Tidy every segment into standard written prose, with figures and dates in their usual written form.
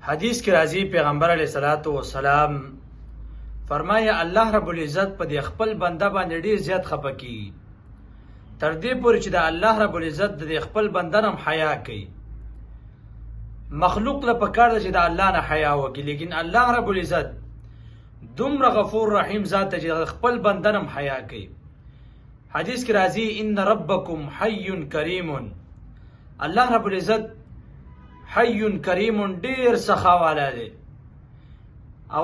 حدیث کې راځي پیغمبر علیه الصلاۃ والسلام فرمایي الله رب العزت په دې خپل بنده باندې ډیر زیات خپه کیږي تر دې پورې چې د الله رب العزت د خپل بنده نه حیا کوي. مخلوق له پکار دی چې د الله نه حیا وکړي، لیکن الله رب العزت دومره غفور رحیم ذات چې خپل بنده نه حیا کوي. حدیث کې راځي ان ربکم حی کریم، الله رب العزت حی کریم ډیر سخا والا دی او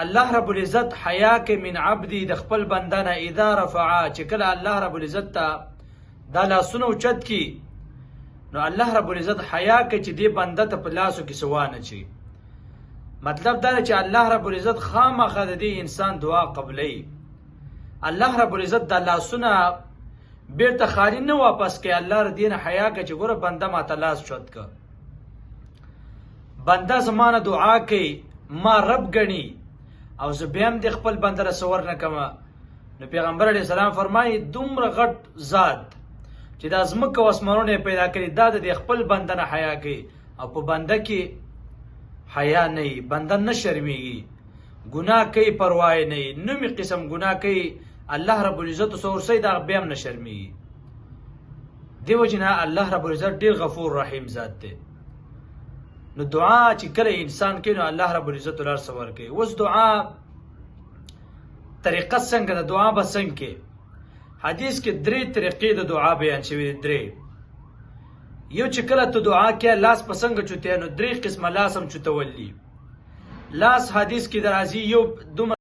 الله رب العزت حیا کې من عبدی د خپل بنده نه اذا رفع، چې کله الله رب العزت ته دا لاسونه اوچت کی نو الله رب العزت حیا کې چې دې بنده ته په لاسو کې سوانه چی. مطلب دا چې الله رب العزت خامخا د دې انسان دعا قبلې. الله رب العزت د لاسونه بیرته خالی نه واپس کوي، الله ر دین حیا کې چې ګوره بنده ما ته لاس چوت کا، بنده زمانه دعا کوي ما رب غني او زه بیا هم د خپل بنده رسور نه کما. نو پیغمبر علیه السلام فرمایي دومره غټ ذات چې د ازمکه او اسمانونه پیدا کړي دا د خپل بنده نه حیا کوي او په بنده کې حیا نه وي، بنده نه شرمیږي، ګناه کوي پروا نه وي، نومي قسم ګناه کوي الله رب العزت سورسي دا بیا هم نه شرمیږي. دیو جنا الله رب العزت ډیر غفور رحیم ذات دی. نو دعا چې کله انسان کوي نو الله رب العزت ولر صبر کوي. اوس دعا طریقه څنګه د دعا به څنګه کې حدیث کې درې طریقې د دعا بیان شوي دي. درې یو چې کله ته دعا کې لاس پسنګ چوتې نو درې قسمه لاس هم چوتولي. لاس حدیث کې درازي یو دومره